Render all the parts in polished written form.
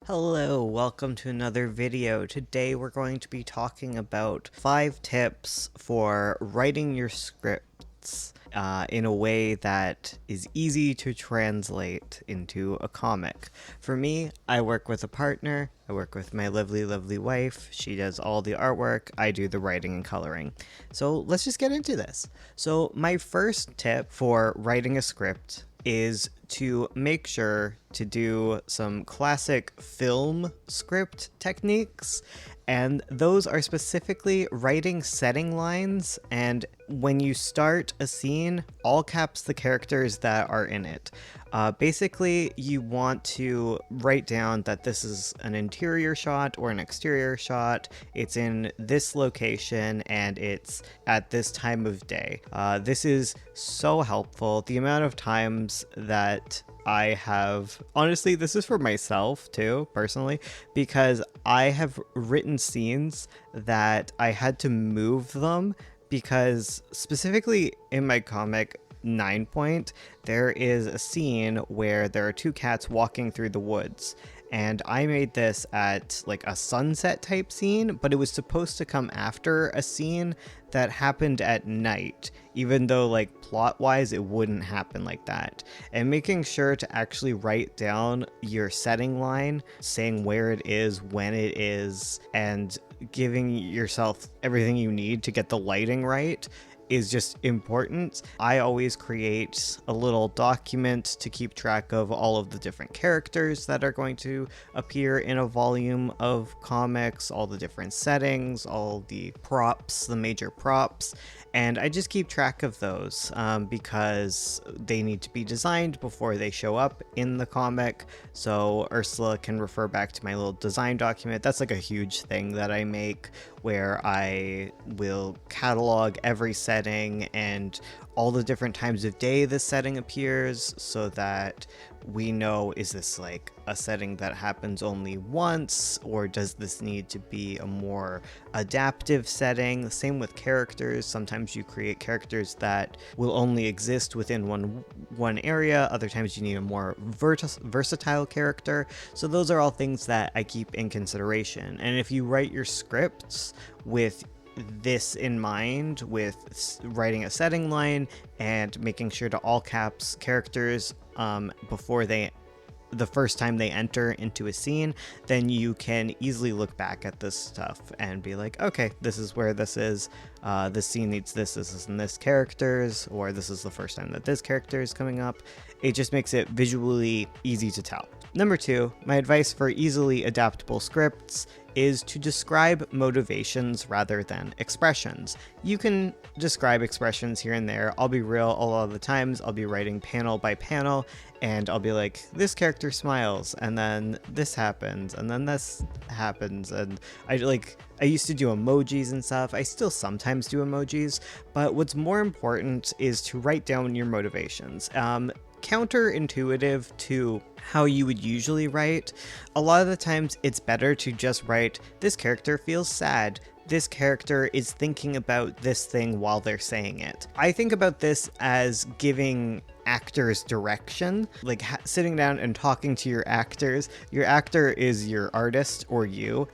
Hello, welcome to another video. Today we're going to be talking about 5 tips for writing your scripts in a way that is easy to translate into a comic. For me, I work with a partner. I work with my lovely, lovely wife. She does all the artwork. I do the writing and coloring. So let's just get into this. So my first tip for writing a script is to make sure to do some classic film script techniques, and those are specifically writing setting lines, and when you start a scene, all caps the characters that are in it. Basically, you want to write down that this is an interior shot or an exterior shot, it's in this location, and it's at this time of day. This is so helpful. The amount of times that I have, honestly, this is for myself too, personally, because I have written scenes that I had to move them because specifically in my comic 9 Point, there is a scene where there are two cats walking through the woods. And I made this at like a sunset type scene, but it was supposed to come after a scene that happened at night, even though like plot wise it wouldn't happen like that. And making sure to actually write down your setting line, saying where it is, when it is, and giving yourself everything you need to get the lighting right is just important. I always create a little document to keep track of all of the different characters that are going to appear in a volume of comics, all the different settings, all the props, the major props, and I just keep track of those because they need to be designed before they show up in the comic, so Ursula can refer back to my little design document. That's like a huge thing that I make where I will catalog every setting and all the different times of day this setting appears so that we know, is this like a setting that happens only once, or does this need to be a more adaptive setting? Same with characters. Sometimes you create characters that will only exist within one area. Other times you need a more versatile character. So those are all things that I keep in consideration. And if you write your scripts with this in mind, with writing a setting line and making sure to all caps characters before the first time they enter into a scene, then you can easily look back at this stuff and be like, okay, this is where this is, this scene needs this, and this characters, or this is the first time that this character is coming up. It just makes it visually easy to tell. Number 2, my advice for easily adaptable scripts is to describe motivations rather than expressions. You can describe expressions here and there. I'll be real, a lot of the times I'll be writing panel by panel and I'll be like, this character smiles, and then this happens, and then this happens, and I used to do emojis and stuff. I still sometimes do emojis, but what's more important is to write down your motivations. Counterintuitive to how you would usually write, a lot of the times it's better to just write, this character feels sad, this character is thinking about this thing while they're saying it. I think about this as giving actors direction, like sitting down and talking to your actors. Your actor is your artist or you,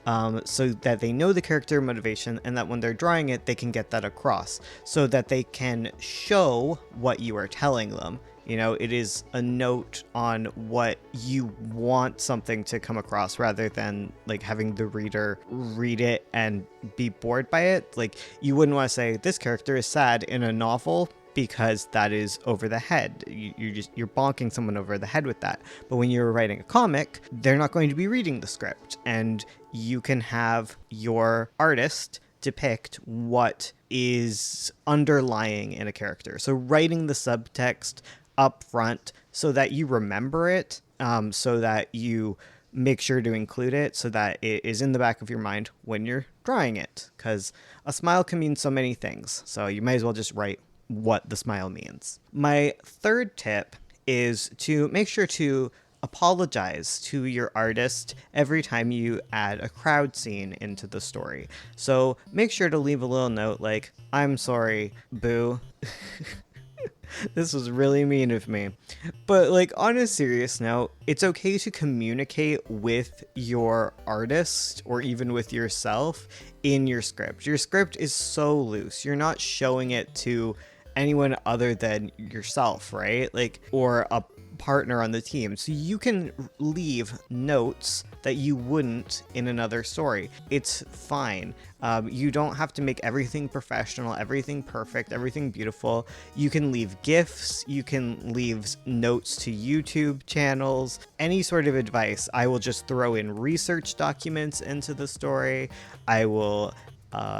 so that they know the character motivation, and that when they're drawing it, they can get that across so that they can show what you are telling them. You know, it is a note on what you want something to come across rather than like having the reader read it and be bored by it. Like, you wouldn't want to say this character is sad in a novel because that is over the head. You're bonking someone over the head with that. But when you're writing a comic, they're not going to be reading the script, and you can have your artist depict what is underlying in a character. So writing the subtext up front so that you remember it, so that you make sure to include it so that it is in the back of your mind when you're drawing it, because a smile can mean so many things, so you might as well just write what the smile means. My third tip is to make sure to apologize to your artist every time you add a crowd scene into the story. So make sure to leave a little note like, I'm sorry, boo. This was really mean of me. But like on a serious note, it's okay to communicate with your artist or even with yourself in your script. Your script is so loose. You're not showing it to anyone other than yourself, right? Like, or a partner on the team. So you can leave notes that you wouldn't in another story. It's fine. You don't have to make everything professional, everything perfect, everything beautiful. You can leave GIFs, you can leave notes to YouTube channels, any sort of advice. I will just throw in research documents into the story. I will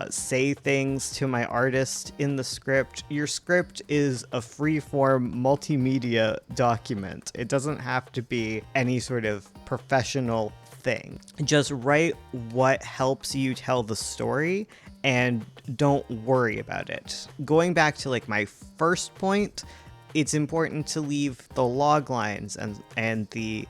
say things to my artist in the script. Your script is a free-form multimedia document. It doesn't have to be any sort of professional thing. Just write what helps you tell the story and don't worry about it. Going back to like my first point, it's important to leave the log lines and the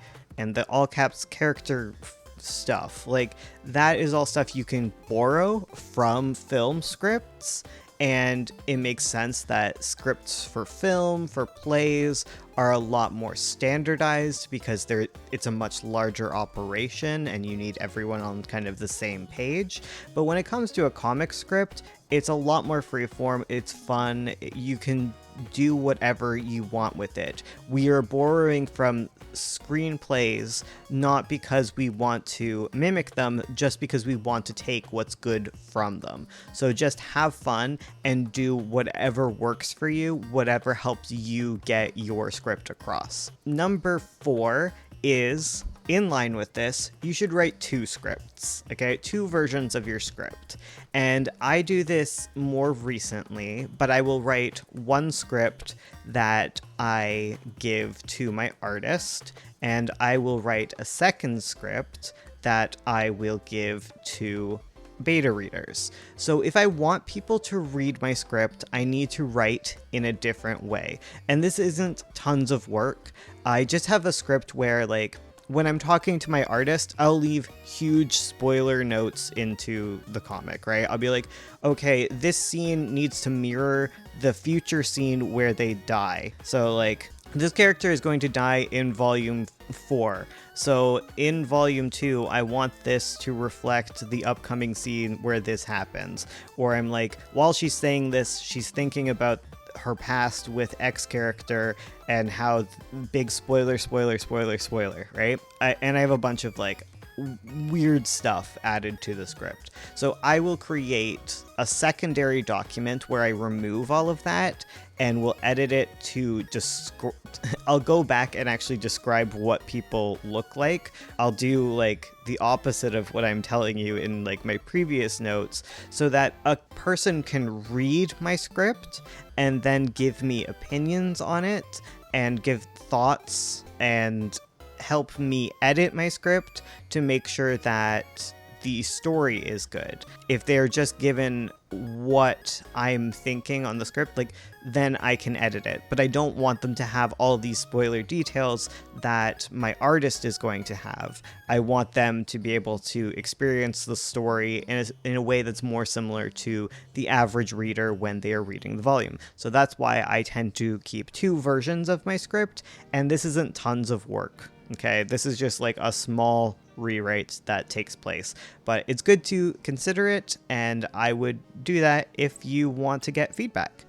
all caps character stuff. Like that is all stuff you can borrow from film scripts, and it makes sense that scripts for film, for plays, are a lot more standardized because it's a much larger operation and you need everyone on kind of the same page. But when it comes to a comic script, it's a lot more freeform, it's fun, you can do whatever you want with it. We are borrowing from screenplays not because we want to mimic them, just because we want to take what's good from them. So just have fun and do whatever works for you, whatever helps you get your script across. Number 4 is, in line with this, you should write 2 scripts, okay? 2 versions of your script. And I do this more recently, but I will write 1 script that I give to my artist, and I will write a second script that I will give to beta readers. So if I want people to read my script, I need to write in a different way. And this isn't tons of work. I just have a script where, like, when I'm talking to my artist, I'll leave huge spoiler notes into the comic, right? I'll be like, okay, this scene needs to mirror the future scene where they die. So like, this character is going to die in volume 4. So in volume 2, I want this to reflect the upcoming scene where this happens. Or I'm like, while she's saying this, she's thinking about her past with X character and how big spoiler, right? And I have a bunch of like weird stuff added to the script. So I will create a secondary document where I remove all of that and will edit it to I'll go back and actually describe what people look like. I'll do like the opposite of what I'm telling you in like my previous notes, so that a person can read my script and then give me opinions on it and give thoughts and help me edit my script to make sure that the story is good. If they're just given what I'm thinking on the script, like, then I can edit it. But I don't want them to have all these spoiler details that my artist is going to have. I want them to be able to experience the story in a way that's more similar to the average reader when they are reading the volume. So that's why I tend to keep 2 versions of my script, and this isn't tons of work. Okay, this is just like a small rewrite that takes place, but it's good to consider it, and I would do that if you want to get feedback.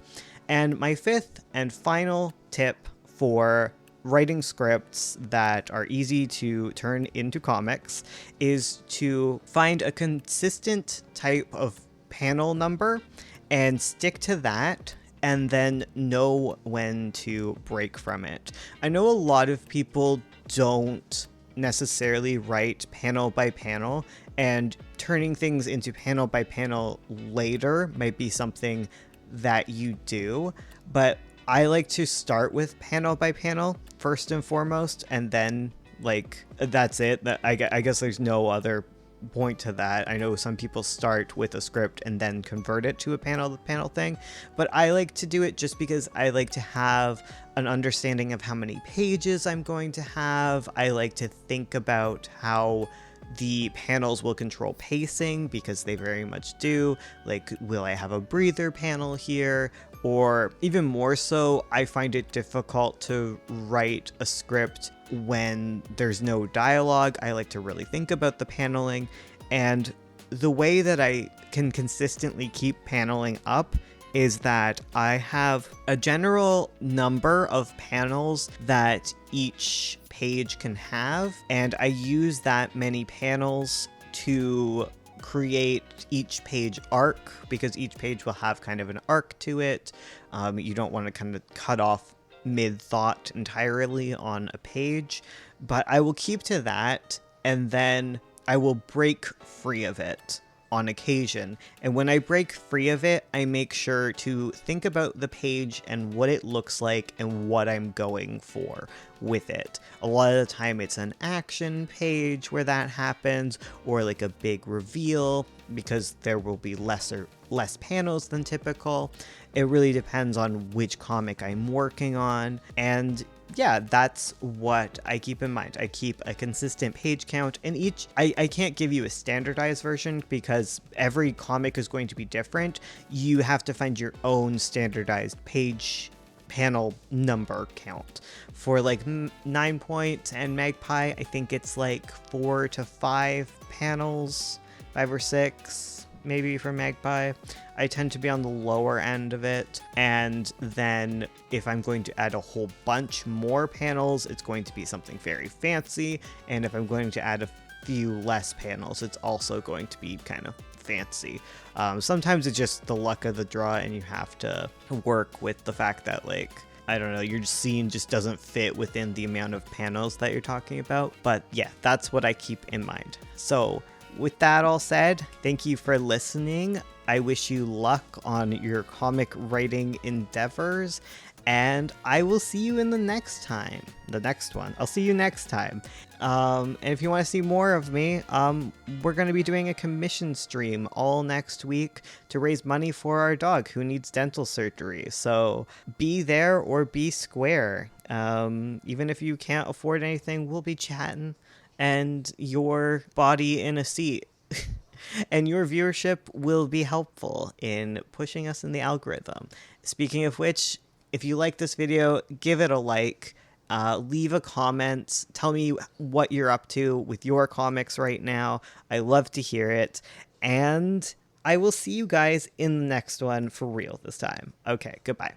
And my 5th and final tip for writing scripts that are easy to turn into comics is to find a consistent type of panel number and stick to that, and then know when to break from it. I know a lot of people don't necessarily write panel by panel, and turning things into panel by panel later might be something that you do, but I like to start with panel by panel first and foremost, and then like that's it. I guess there's no other point to that. I know some people start with a script and then convert it to a panel thing, but I like to do it just because I like to have an understanding of how many pages I'm going to have. I like to think about how the panels will control pacing, because they very much do. Like, will I have a breather panel here? or even more so, I find it difficult to write a script when there's no dialogue. I like to really think about the paneling, and the way that I can consistently keep paneling up is that I have a general number of panels that each page can have, and I use that many panels to create each page arc, because each page will have kind of an arc to it. You don't want to kind of cut off mid-thought entirely on a page, but I will keep to that, and then I will break free of it on occasion. And when I break free of it, I make sure to think about the page and what it looks like and what I'm going for with it. A lot of the time it's an action page where that happens, or like a big reveal, because there will be less panels than typical. It really depends on which comic I'm working on, and yeah, that's what I keep in mind. I keep a consistent page count, and I can't give you a standardized version because every comic is going to be different. You have to find your own standardized page panel number count. For like 9 Point and Magpie, I think it's like 4 to 5 panels, 5 or 6 maybe for Magpie. I tend to be on the lower end of it, and then if I'm going to add a whole bunch more panels, it's going to be something very fancy, and if I'm going to add a few less panels, it's also going to be kind of fancy. Sometimes it's just the luck of the draw, and you have to work with the fact that, like, I don't know, your scene just doesn't fit within the amount of panels that you're talking about. But yeah, that's what I keep in mind. So with that all said, thank you for listening. I wish you luck on your comic writing endeavors, and I will see you in the next one. I'll see you next time. And if you want to see more of me, we're going to be doing a commission stream all next week to raise money for our dog who needs dental surgery. So be there or be square. Even if you can't afford anything, we'll be chatting and your body in a seat. And your viewership will be helpful in pushing us in the algorithm. Speaking of which, if you like this video, give it a like, leave a comment, tell me what you're up to with your comics right now. I love to hear it, and I will see you guys in the next one for real this time. Okay, goodbye.